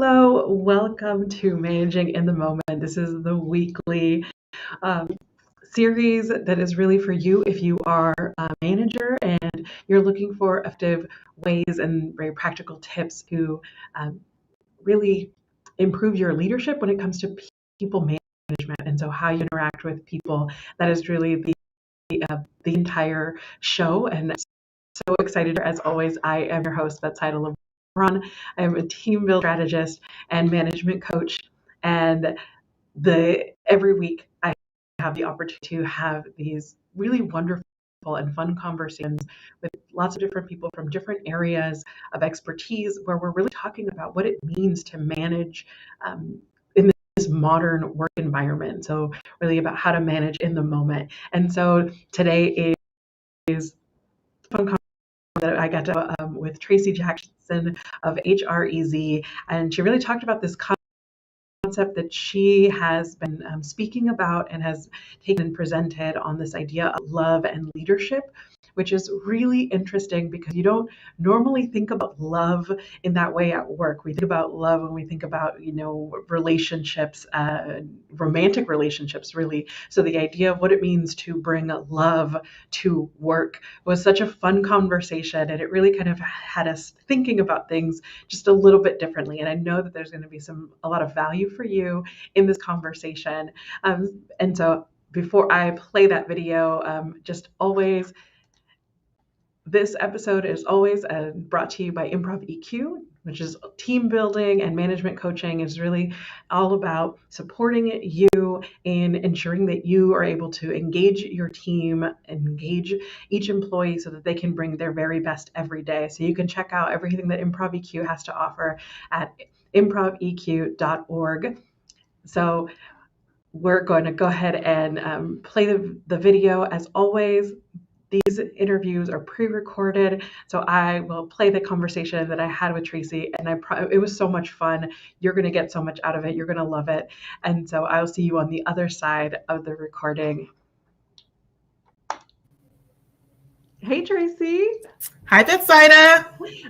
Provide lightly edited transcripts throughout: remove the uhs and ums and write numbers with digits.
Hello, welcome to Managing in the Moment. This is the weekly um, series that is really for you if you are a manager and you're looking for effective ways and very practical tips to um, really improve your leadership when it comes to people management. And so, how you interact with people, that is really the entire show. And so excited. As always, I am your host, Betsaida. I am a team building strategist and management coach. And every week I have the opportunity to have these really wonderful and fun conversations with lots of different people from different areas of expertise where we're really talking about what it means to manage in this modern work environment. So really about how to manage in the moment. And so today is fun that I got to with Tracy Jackson of HREZ, and she really talked about this concept that she has been speaking about and has taken and presented on this idea of love and leadership, which is really interesting because you don't normally think about love in that way at work. We think about love when we think about, relationships, romantic relationships, really. So the idea of what it means to bring love to work was such a fun conversation, and it really kind of had us thinking about things just a little bit differently. And I know that there's going to be a lot of value for you in this conversation. And so before I play that video, just always, this episode is always brought to you by Improv EQ, which is team building and management coaching. Is really all about supporting you in ensuring that you are able to engage your team, engage each employee so that they can bring their very best every day. So you can check out everything that Improv EQ has to offer at improveq.org. So we're going to go ahead and play the video. As always, these interviews are pre-recorded, so I will play the conversation that I had with Tracy, and it was so much fun. You're going to get so much out of it. You're going to love it. And so I'll see you on the other side of the recording. Hey, Tracy. Hi, Betsaida.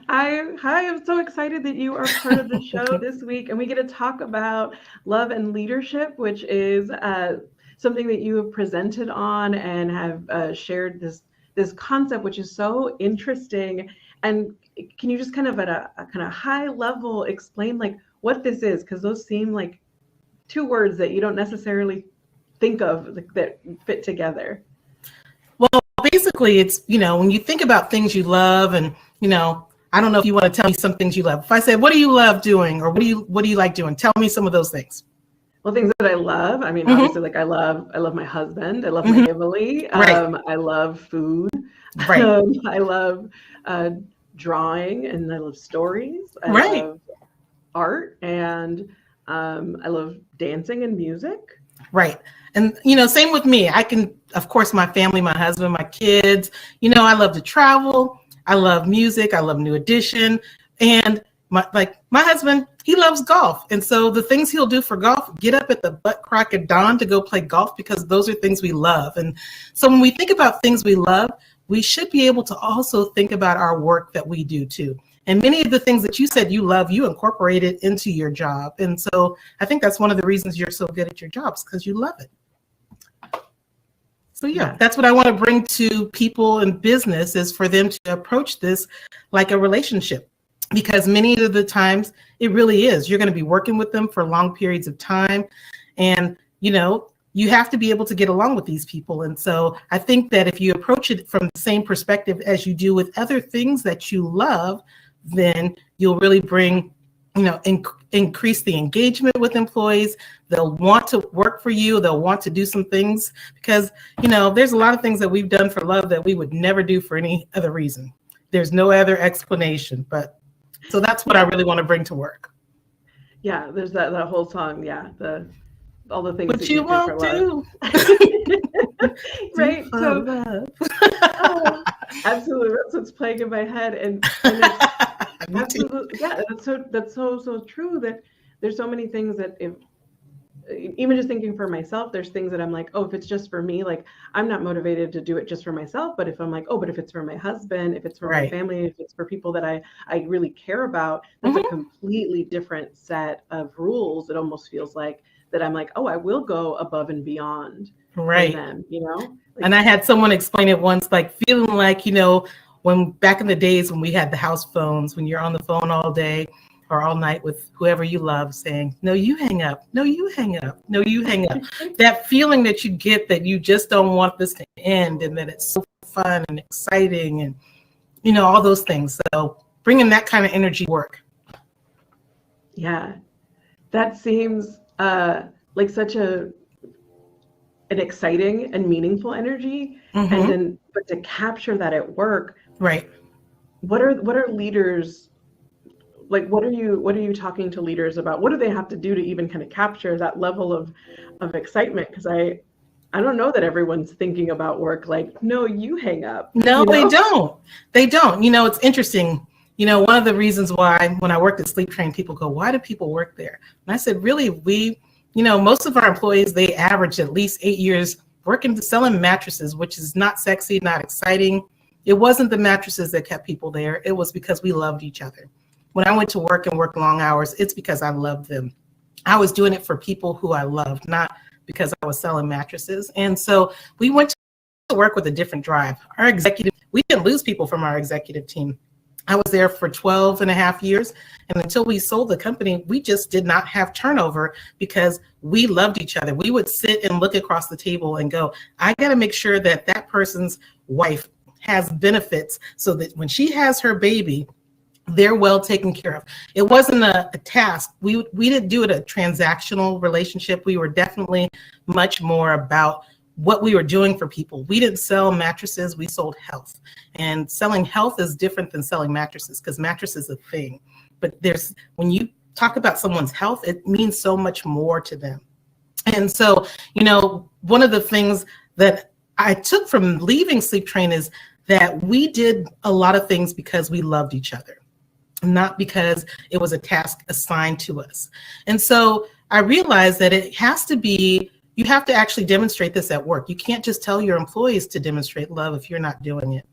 Hi, I'm so excited that you are part of the show this week, and we get to talk about love and leadership, which is something that you have presented on and have shared this concept, which is so interesting. And can you just kind of at a kind of high level explain like what this is? Because those seem like two words that you don't necessarily think of that fit together. Well, basically, it's, when you think about things you love, and, I don't know if you want to tell me some things you love. If I say, what do you love doing? Or what do you like doing? Tell me some of those things. Well, things that I love. I mean, obviously, like I love my husband. I love my family. Right. I love food. Right. I love drawing, and I love stories. I Right. love art, and I love dancing and music. Right. And, same with me. I can, of course, my family, my husband, my kids, I love to travel. I love music. I love New Edition. And my husband, he loves golf. And so the things he'll do for golf, get up at the butt crack of dawn to go play golf, because those are things we love. And so when we think about things we love, we should be able to also think about our work that we do too. And many of the things that you said you love, you incorporate it into your job. And so I think that's one of the reasons you're so good at your jobs, because you love it. So yeah, that's what I want to bring to people in business, is for them to approach this like a relationship, because many of the times it really is. You're going to be working with them for long periods of time, and you have to be able to get along with these people. And so I think that if you approach it from the same perspective as you do with other things that you love, then you'll really bring, increase the engagement with employees. They'll want to work for you. They'll want to do some things, because, there's a lot of things that we've done for love that we would never do for any other reason. There's no other explanation. But so that's what I really want to bring to work. Yeah, there's that whole song. Yeah, all the things that you won't do. Right. So absolutely, that's what's playing in my head, and absolutely, yeah, that's so true. That there's so many things that if even just thinking for myself, there's things that I'm like, oh, if it's just for me, like I'm not motivated to do it just for myself. But if I'm like, oh, but if it's for my husband, if it's for my Right. family, if it's for people that I really care about, that's a Hmm. completely different set of rules. It almost feels like that I'm like, oh, I will go above and beyond for Right. them, you know? And Like, I had someone explain it once, like feeling like, when back in the days when we had the house phones, when you're on the phone all day or all night with whoever you love saying, no, you hang up, no, you hang up, no, you hang up. That feeling that you get that you just don't want this to end and that it's so fun and exciting and, all those things. So bringing that kind of energy to work. yeah, that seems like such an exciting and meaningful energy. And Hmm. then, but to capture that at work, Right. what are leaders like? What are you talking to leaders about? What do they have to do to even kind of capture that level of excitement? Because I don't know that everyone's thinking about work like, no, you hang up, No, you they know? don't. They don't. It's interesting. One of the reasons why when I worked at Sleep Train, people go, why do people work there? And I said, really, most of our employees, they average at least 8 years working selling mattresses, which is not sexy, not exciting. It wasn't the mattresses that kept people there. It was because we loved each other. When I went to work and worked long hours, it's because I loved them. I was doing it for people who I loved, not because I was selling mattresses. And so we went to work with a different drive. We didn't lose people from our executive team. I was there for 12 and a half years. And until we sold the company, we just did not have turnover because we loved each other. We would sit and look across the table and go, I got to make sure that that person's wife has benefits so that when she has her baby, they're well taken care of. It wasn't a task. We didn't do it a transactional relationship. We were definitely much more about what we were doing for people. We didn't sell mattresses, we sold health. And selling health is different than selling mattresses because mattress is a thing. But when you talk about someone's health, it means so much more to them. And so, one of the things that I took from leaving Sleep Train is that we did a lot of things because we loved each other, not because it was a task assigned to us. And so I realized that you have to actually demonstrate this at work. You can't just tell your employees to demonstrate love if you're not doing it.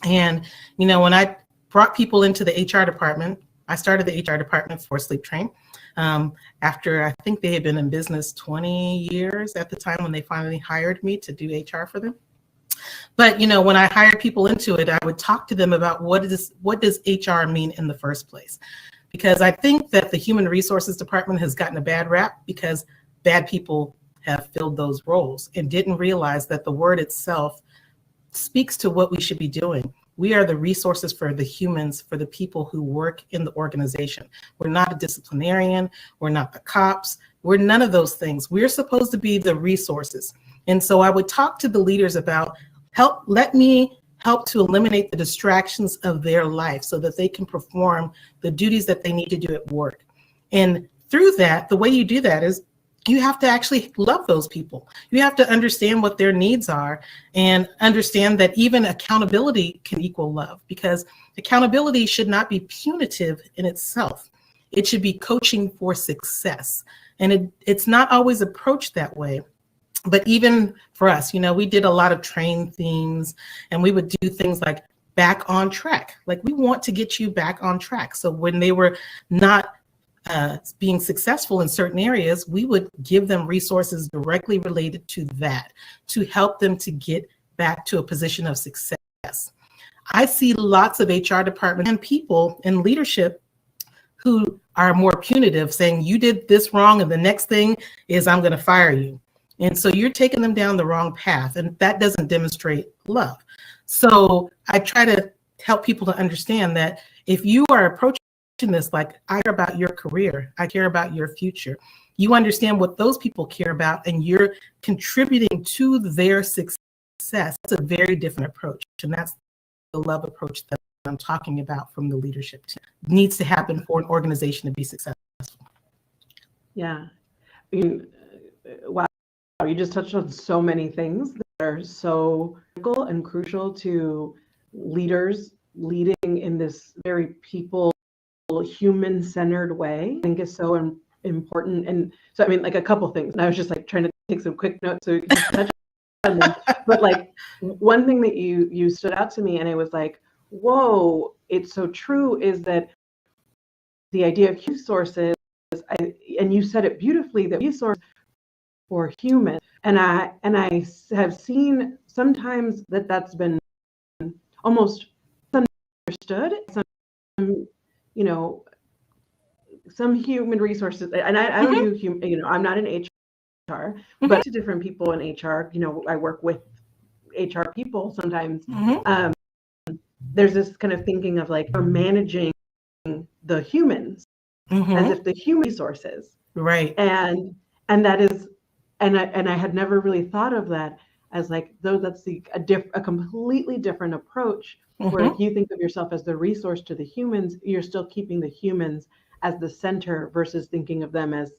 And, when I brought people into the HR department, I started the HR department for Sleep Train. After I think they had been in business 20 years at the time when they finally hired me to do HR for them. But when I hired people into it, I would talk to them about what does HR mean in the first place? Because I think that the human resources department has gotten a bad rap because bad people have filled those roles and didn't realize that the word itself speaks to what we should be doing. We are the resources for the humans, for the people who work in the organization. We're not a disciplinarian. We're not the cops. We're none of those things. We're supposed to be the resources. And so I would talk to the leaders about let me help to eliminate the distractions of their life so that they can perform the duties that they need to do at work. And through that, the way you do that is you have to actually love those people. You have to understand what their needs are and understand that even accountability can equal love, because accountability should not be punitive in itself. It should be coaching for success. And it's not always approached that way. But even for us, we did a lot of train themes and we would do things like back on track. Like we want to get you back on track. So when they were not being successful in certain areas, we would give them resources directly related to that to help them to get back to a position of success. I see lots of HR departments and people in leadership who are more punitive, saying you did this wrong and the next thing is I'm going to fire you. And so you're taking them down the wrong path, and that doesn't demonstrate love. So I try to help people to understand that if you are approaching this like, I care about your career, I care about your future, you understand what those people care about, and you're contributing to their success. It's a very different approach, and that's the love approach that I'm talking about from the leadership team. It needs to happen for an organization to be successful. Yeah. I mean, wow, you just touched on so many things that are so critical and crucial to leaders leading in this very people, human-centered way. I think is so important. And so, I mean, like a couple things. And I was just like trying to take some quick notes so we can just touch on them. But like one thing that you stood out to me, and it was like, whoa, it's so true, is that the idea of resources, and you said it beautifully, that resources for humans. And I have seen sometimes that's been almost understood. Some, you know, some human resources, and I don't do I'm not in HR, but to different people in HR, I work with HR people sometimes. There's this kind of thinking of like, we're managing the humans as if the human resources, right? And that is, and I had never really thought of that as like, though that's a completely different approach. Where if you think of yourself as the resource to the humans, you're still keeping the humans as the center versus thinking of them as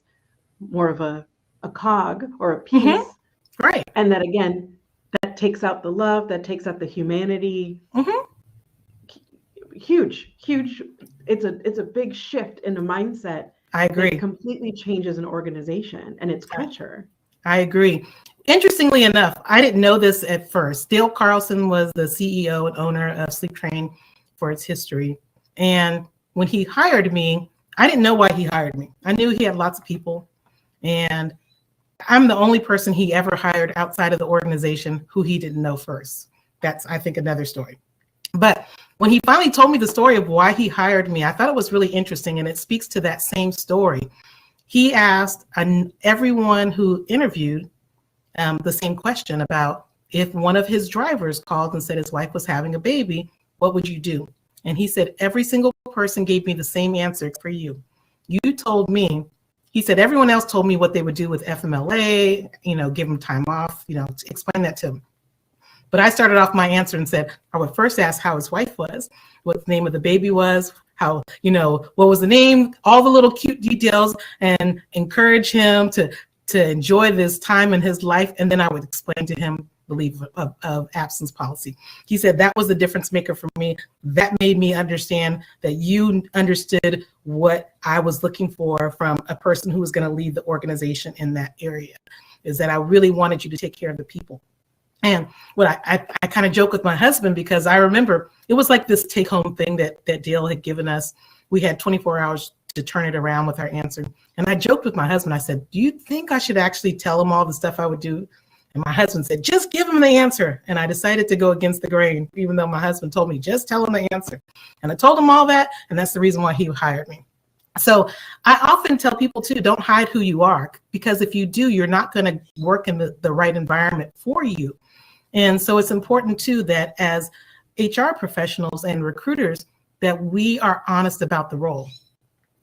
more of a cog or a piece. Right. And that again, that takes out the love, that takes out the humanity. Huge. It's a big shift in the mindset. I agree. It completely changes an organization and its culture. I agree. Interestingly enough, I didn't know this at first. Dale Carlson was the CEO and owner of Sleep Train for its history. And when he hired me, I didn't know why he hired me. I knew he had lots of people, and I'm the only person he ever hired outside of the organization who he didn't know first. That's, I think, another story. But when he finally told me the story of why he hired me, I thought it was really interesting, and it speaks to that same story. He asked everyone who interviewed the same question about, if one of his drivers called and said his wife was having a baby, what would you do? And he said, every single person gave me the same answer for you. You told me, he said, everyone else told me what they would do with FMLA, give them time off, explain that to him. But I started off my answer and said, I would first ask how his wife was, what the name of the baby was, how, what was the name, all the little cute details, and encourage him to enjoy this time in his life. And then I would explain to him the leave of absence policy. He said, that was the difference maker for me. That made me understand that you understood what I was looking for from a person who was going to lead the organization in that area, is that I really wanted you to take care of the people. And what I kind of joke with my husband, because I remember it was like this take home thing that Dale had given us. We had 24 hours to turn it around with our answer. And I joked with my husband. I said, do you think I should actually tell him all the stuff I would do? And my husband said, just give him the answer. And I decided to go against the grain, even though my husband told me, just tell him the answer. And I told him all that. And that's the reason why he hired me. So I often tell people too, don't hide who you are, because if you do, you're not going to work in the right environment for you. And so it's important too that as HR professionals and recruiters, that we are honest about the role.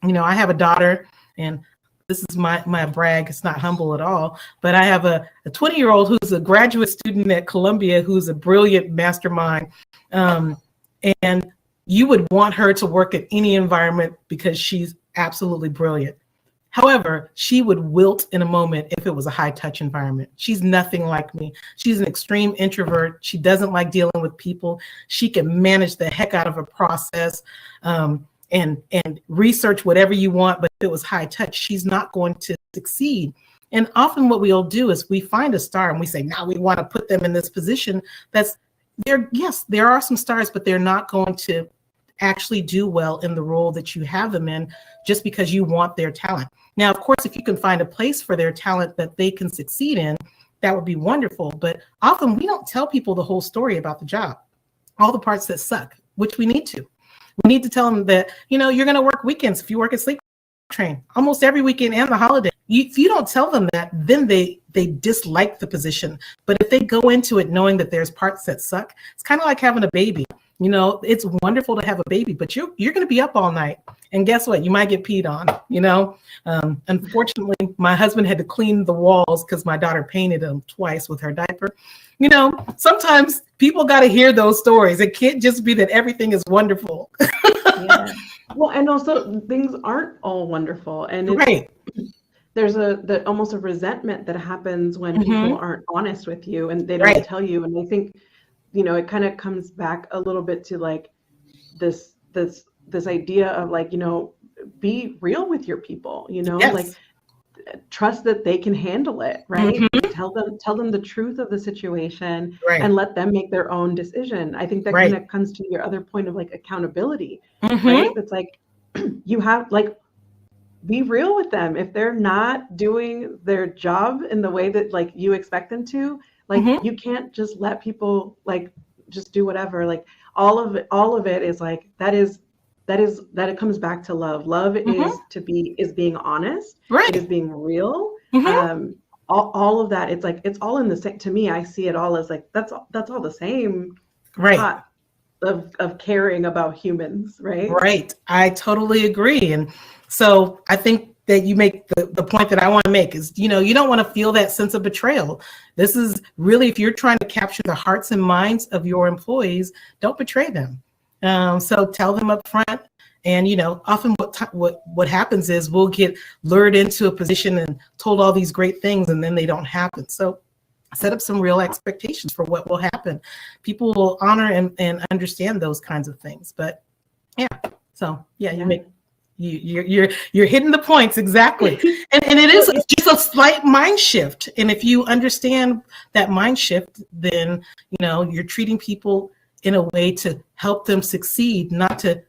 I have a daughter, and this is my brag. It's not humble at all, but I have a 20-year-old who's a graduate student at Columbia, who's a brilliant mastermind. And you would want her to work at any environment because she's absolutely brilliant. However, she would wilt in a moment if it was a high-touch environment. She's nothing like me. She's an extreme introvert. She doesn't like dealing with people. She can manage the heck out of a process and research whatever you want, but if it was high-touch, she's not going to succeed. And often what we'll do is we find a star and we say, now we want to put them in this position. Yes, there are some stars, but they're not going to actually do well in the role that you have them in just because you want their talent. Now, of course, if you can find a place for their talent that they can succeed in, that would be wonderful. But often we don't tell people the whole story about the job, all the parts that suck, which we need to. We need to tell them that, you're going to work weekends if you work at Sleep Train, almost every weekend and the holiday. If you don't tell them that, then they dislike the position. But if they go into it knowing that there's parts that suck, it's kind of like having a baby. It's wonderful to have a baby, but you're going to be up all night. And guess what? You might get peed on, Unfortunately, my husband had to clean the walls because my daughter painted them twice with her diaper. Sometimes people got to hear those stories. It can't just be that everything is wonderful. Yeah. Well, and also things aren't all wonderful. And right. There's almost a resentment that happens when people aren't honest with you and they don't tell you. And I think, it kind of comes back a little bit to like this idea of like, be real with your people, like Yes. trust that they can handle it, right? Hmm. Tell them the truth of the situation Right. and let them make their own decision. I think that kind Right. of comes to your other point of like accountability, right? Hmm. That's like you have like be real with them. If they're not doing their job in the way that like you expect them to, like Hmm. you can't just let people like just do whatever. Like all of it is like that it comes back to love. Love Hmm. is being honest. It is Right. being real. Hmm. Um all of that, it's like it's all in the same. To me, I see it all as like that's all the same Right. pot of caring about humans, right? Right. I totally agree. And so I think that you make the point that I want to make is, you don't want to feel that sense of betrayal. This is really, if you're trying to capture the hearts and minds of your employees, don't betray them. So tell them up front. And, often what happens is we'll get lured into a position and told all these great things and then they don't happen. So set up some real expectations for what will happen. People will honor and understand those kinds of things. But yeah, so yeah, Yeah. you're hitting the points exactly, and it Well, is just a slight mind shift. And if you understand that mind shift, then you're treating people in a way to help them succeed, not to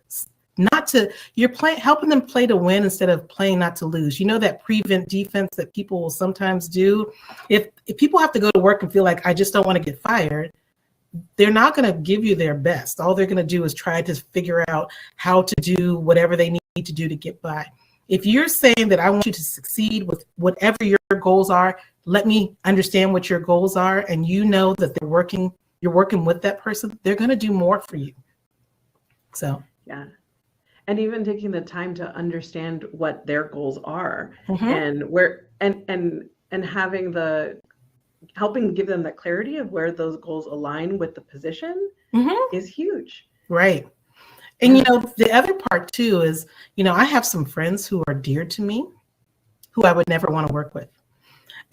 you're playing helping them play to win instead of playing not to lose. That prevent defense that people will sometimes do. If people have to go to work and feel like I just don't want to get fired, they're not going to give you their best. All they're going to do is try to figure out how to do whatever they need to do to get by. If you're saying that I want you to succeed with whatever your goals are, let me understand what your goals are, and that you're working with that person, they're going to do more for you. So, yeah. And even taking the time to understand what their goals are mhm, and where and having the helping give them the clarity of where those goals align with the position mhm, is huge. right. And Yeah. the other part too is, I have some friends who are dear to me who I would never want to work with.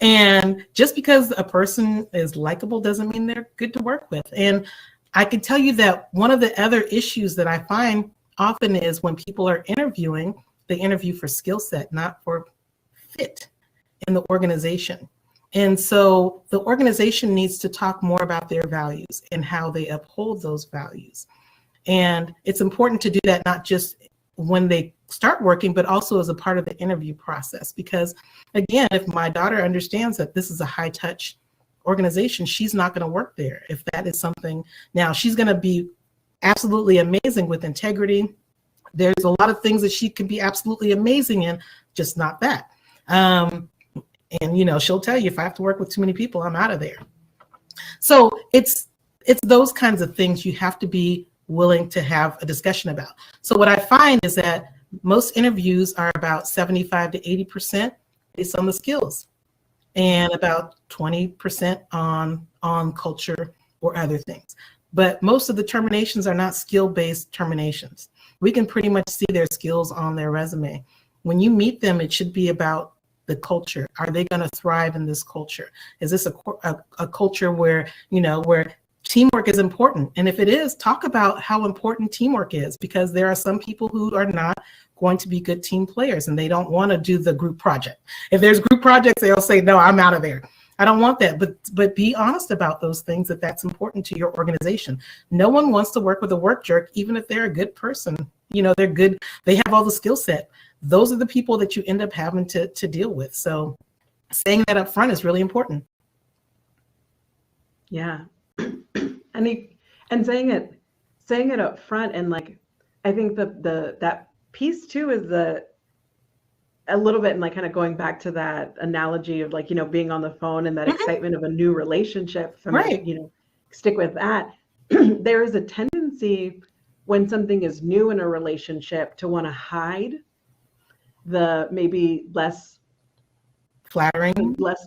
And just because a person is likable doesn't mean they're good to work with. And I can tell you that one of the other issues that I find often is when people are interviewing, they interview for skill set, not for fit in the organization. And so the organization needs to talk more about their values and how they uphold those values. And it's important to do that not just when they start working, but also as a part of the interview process. Because again, if my daughter understands that this is a high touch organization, she's not going to work there. If that is something, now she's going to be absolutely amazing with integrity. There's a lot of things that she can be absolutely amazing in, just not that. And she'll tell you, if I have to work with too many people, I'm out of there. So it's those kinds of things you have to be willing to have a discussion about. So what I find is that most interviews are about 75 to 80% based on the skills, and about 20% on culture or other things. But most of the terminations are not skill-based terminations. We can pretty much see their skills on their resume. When you meet them, it should be about the culture. Are they going to thrive in this culture? Is this a culture where teamwork is important? And if it is, talk about how important teamwork is, because there are some people who are not going to be good team players and they don't want to do the group project. If there's group projects, they'll say, no, I'm out of there. I don't want that. But be honest about those things, that's important to your organization. No one wants to work with a work jerk, even if they're a good person. They're good. They have all the skill set. Those are the people that you end up having to deal with. So saying that up front is really important. Yeah. And saying it up front, and like I think that piece too is a little bit, and like kind of going back to that analogy of like being on the phone and that Mhm. excitement of a new relationship. If I'm gonna Right. stick with that, there is a tendency when something is new in a relationship to want to hide the maybe Flattering. less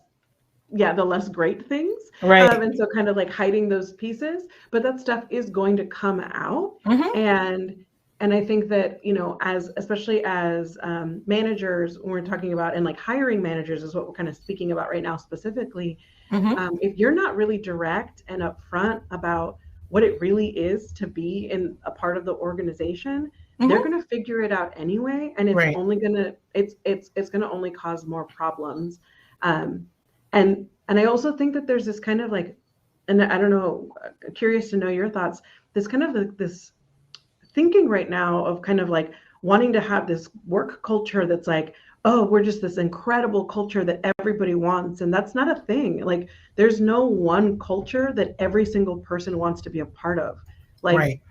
yeah, the less great things. Right. And so kind of like hiding those pieces, but that stuff is going to come out. Hmm. And I think that, especially as managers, when we're talking about, and like hiring managers is what we're kind of speaking about right now specifically. Hmm. If you're not really direct and upfront about what it really is to be in a part of the organization, they're Hmm. going to figure it out anyway, and it's Right. only going to it's going to only cause more problems. um and I also think that there's this kind of like, and I don't know, curious to know your thoughts, this kind of this thinking right now of kind of like wanting to have this work culture that's like, oh, we're just this incredible culture that everybody wants. And that's not a thing. Like, there's no one culture that every single person wants to be a part of. Like, Right.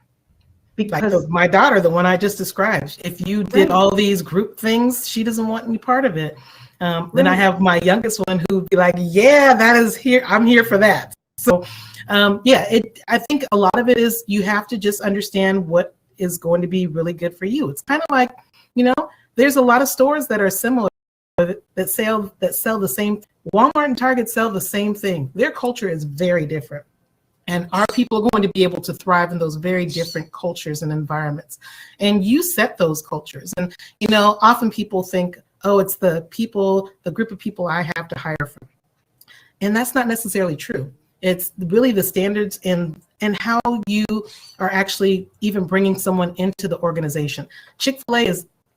Like because, my daughter, the one I just described. If you did right, all these group things, she doesn't want any part of it. Then I right. have my youngest one who would be like, "Yeah, that is here. I'm here for that." So, yeah, I think a lot of it is you have to just understand what is going to be really good for you. It's kind of like, you know, there's a lot of stores that are similar that sell the same. Walmart and Target sell the same thing. Their culture is very different. And our people are going to be able to thrive in those very different cultures and environments. And you set those cultures. And, often people think, oh, it's the people, the group of people I have to hire from. And that's not necessarily true. It's really the standards and how you are actually even bringing someone into the organization. Chick-fil-A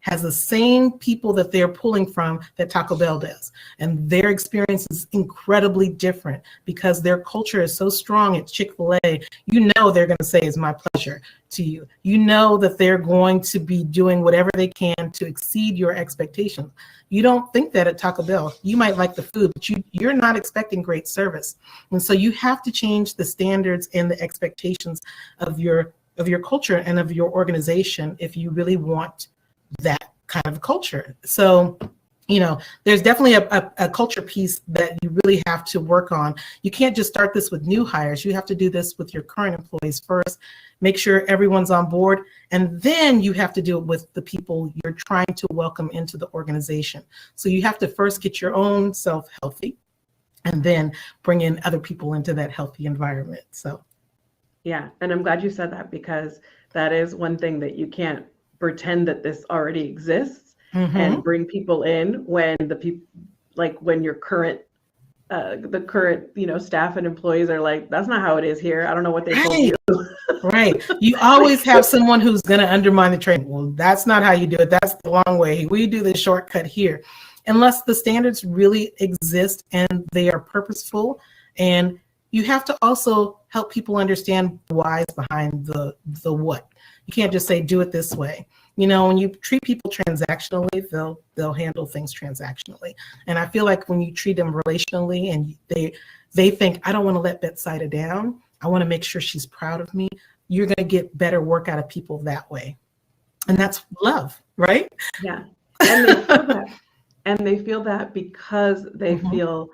has the same people that they're pulling from that Taco Bell does. And their experience is incredibly different because their culture is so strong at Chick-fil-A. They're going to say it's my pleasure to you. You know that they're going to be doing whatever they can to exceed your expectations. You don't think that at Taco Bell. You might like the food, but you're not expecting great service. And so you have to change the standards and the expectations of your culture and of your organization if you really want that kind of culture. So, there's definitely a culture piece that you really have to work on. You can't just start this with new hires. You have to do this with your current employees first, make sure everyone's on board, and then you have to do it with the people you're trying to welcome into the organization. So you have to first get your own self healthy and then bring in other people into that healthy environment. So, Yeah. And I'm glad you said that, because that is one thing that you can't pretend that this already exists and mm-hmm. bring people in when the people, like when your current the current, staff and employees are like, that's not how it is here. I don't know what they told Right. you. Right. You always have someone who's going to undermine the training. Well, that's not how you do it. That's the long way. We do the shortcut here. Unless the standards really exist and they are purposeful. And you have to also help people understand the whys behind the what. You can't just say, do it this way. When you treat people transactionally, they'll handle things transactionally. And I feel like when you treat them relationally and they think, I don't want to let Betsaida down, I want to make sure she's proud of me, you're going to get better work out of people that way. And that's love, right? Yeah. And they feel that. And they feel that because they Mm-hmm. feel,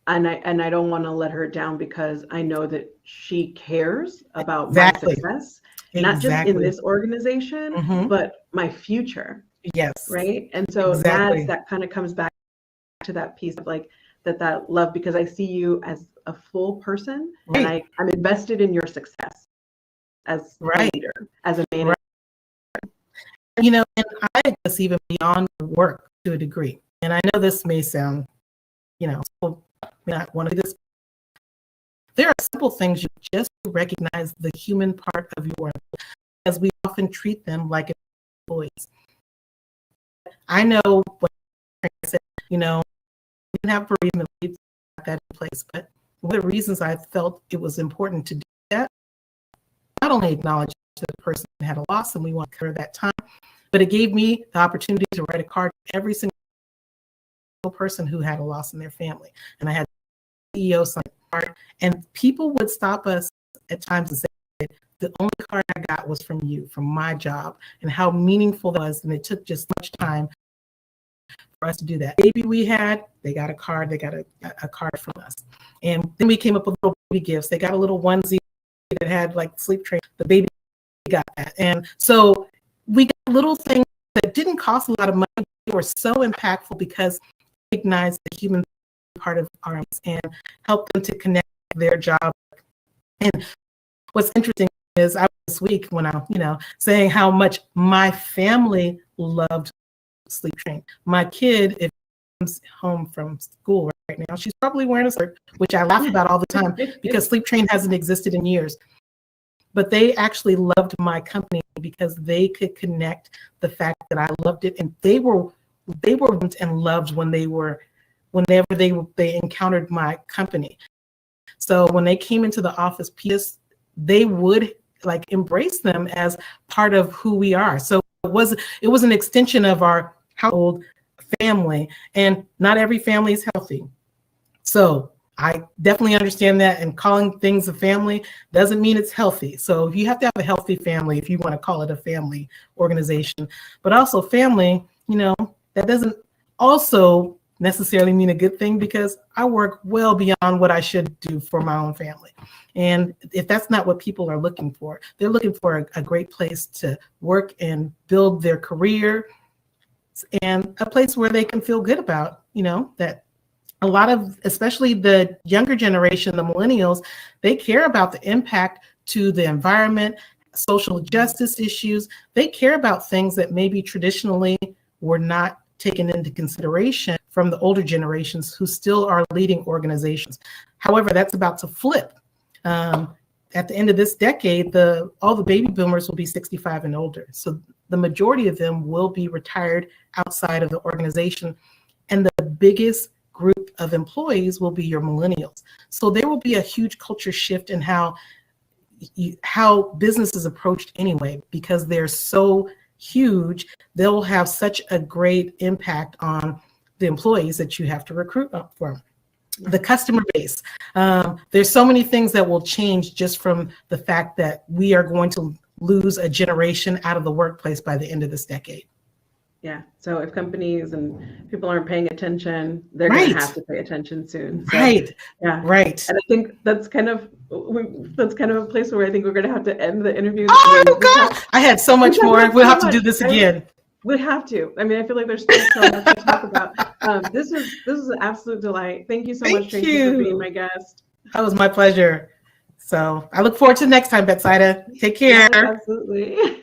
and I don't want to let her down because I know that she cares about my Exactly. success, not just in Exactly. this organization, Mm-hmm. but my future. Yes, Right. And so exactly. that kind of comes back to that piece of like that love, because I see you as a full person, and Right, I'm invested in your success as a right, leader, as a manager. right. And I guess even beyond work to a degree. And I know this may sound, so not one of this. There are simple things you just recognize the human part of your employee, as we often treat them like employees. I know what I said, we didn't have bereavement leave that in place, but one of the reasons I felt it was important to do that, not only acknowledge that the person had a loss and we want to cover that time, but it gave me the opportunity to write a card to every single person who had a loss in their family. And I had the CEO sign a card, and people would stop us at times and say, the only card I got was from you, from my job, and how meaningful that was. And it took just much time for us to do that. Baby we had, they got a card, they got a card from us. And then we came up with little baby gifts. They got a little onesie that had like sleep training. The baby got that. And so we got little things that didn't cost a lot of money. They were so impactful because we recognized the human part of arms and help them to connect their job. And what's interesting is I was this week when I, saying how much my family loved sleep train. My kid, if she comes home from school right now, she's probably wearing a skirt, which I laugh about all the time because sleep train hasn't existed in years. but they actually loved my company because they could connect the fact that I loved it, and they were and loved whenever they encountered my company. So when they came into the office, they would like embrace them as part of who we are. So it was an extension of our household family, and not every family is healthy. So I definitely understand that, and calling things a family doesn't mean it's healthy. So you have to have a healthy family if you want to call it a family organization. But also family, that doesn't also necessarily mean a good thing, because I work well beyond what I should do for my own family. And if that's not what people are looking for, they're looking for a great place to work and build their career, and a place where they can feel good about, that a lot of, especially the younger generation, the millennials, they care about the impact to the environment, social justice issues. They care about things that maybe traditionally were not taken into consideration from the older generations who still are leading organizations. However, that's about to flip. At the end of this decade, all the baby boomers will be 65 and older. So the majority of them will be retired outside of the organization. And the biggest group of employees will be your millennials. So there will be a huge culture shift in how business is approached anyway, because they're so huge. They'll have such a great impact on the employees that you have to recruit up from. The customer base. There's so many things that will change just from the fact that we are going to lose a generation out of the workplace by the end of this decade. Yeah. So if companies and people aren't paying attention, they're going to have to pay attention soon. So, right. Yeah. Right. And I think that's kind of a place where I think we're going to have to end the interview. Oh God! I had so much more. We'll have to do this again. We have to. I mean, I feel like there's still so much to talk about. This is an absolute delight. Thank you so much, Tracy, for being my guest. That was my pleasure. So I look forward to the next time, Betsaida. Take care. Yes, absolutely.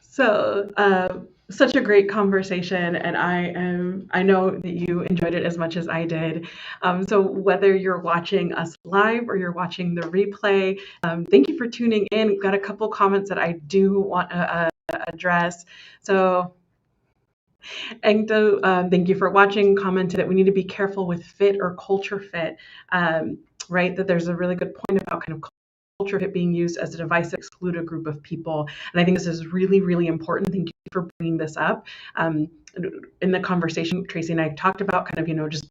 So, such a great conversation, and I know that you enjoyed it as much as I did. So whether you're watching us live or you're watching the replay, thank you for tuning in. We've got a couple comments that I do want to address. So Engdo, thank you for watching. Commented that we need to be careful with fit or culture fit, right? That there's a really good point about kind of culture fit being used as a device to exclude a group of people. And I think this is really, really important. Thank you for bringing this up. In the conversation, Tracy and I talked about kind of, just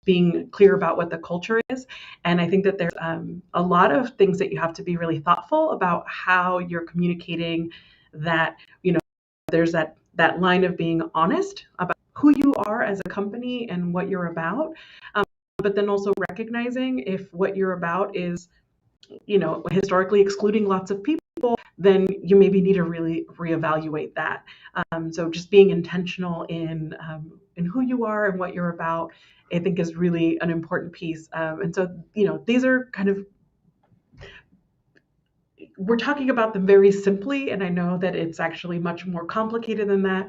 being clear about what the culture is. And I think that there's a lot of things that you have to be really thoughtful about how you're communicating that, there's that line of being honest about who you are as a company and what you're about. But then also recognizing if what you're about is historically excluding lots of people, then you maybe need to really reevaluate that. So just being intentional in who you are and what you're about, I think is really an important piece. And so, these are kind of, we're talking about them very simply, and I know that it's actually much more complicated than that.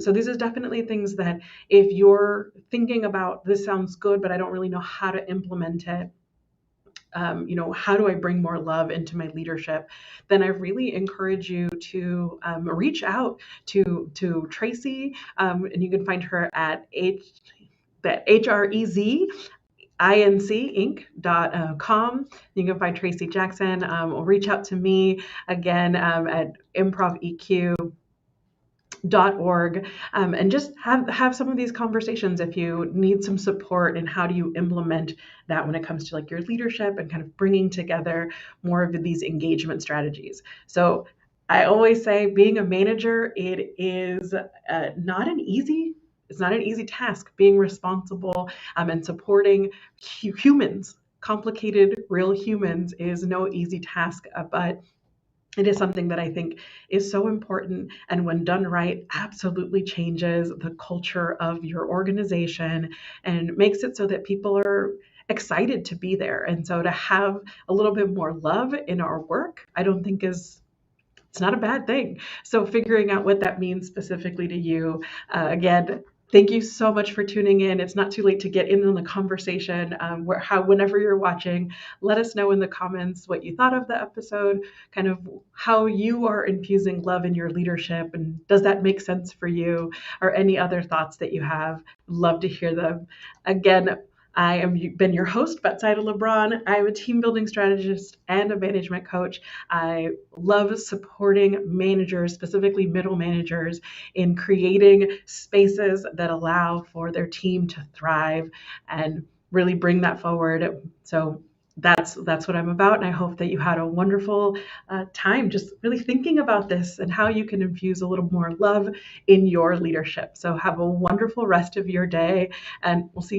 So these are definitely things that if you're thinking about, this sounds good, but I don't really know how to implement it, how do I bring more love into my leadership? Then I really encourage you to reach out to Tracy, and you can find her at HREZINC.com. You can find Tracy Jackson, or reach out to me again at improveq.org, and just have some of these conversations if you need some support in how do you implement that when it comes to like your leadership and kind of bringing together more of these engagement strategies. So I always say being a manager, it is not an easy task. Being responsible and supporting humans, complicated real humans, is no easy task, but it is something that I think is so important, and when done right, absolutely changes the culture of your organization and makes it so that people are excited to be there. And so to have a little bit more love in our work, I don't think it's not a bad thing. So figuring out what that means specifically to you, again, Thank you so much for tuning in. It's not too late to get in on the conversation. Whenever you're watching, let us know in the comments what you thought of the episode, kind of how you are infusing love in your leadership, and does that make sense for you, or any other thoughts that you have. Love to hear them. Again, I am been your host, Betsaida LeBron. I'm a team building strategist and a management coach. I love supporting managers, specifically middle managers, in creating spaces that allow for their team to thrive and really bring that forward. So that's what I'm about, and I hope that you had a wonderful time just really thinking about this and how you can infuse a little more love in your leadership. So have a wonderful rest of your day, and we'll see you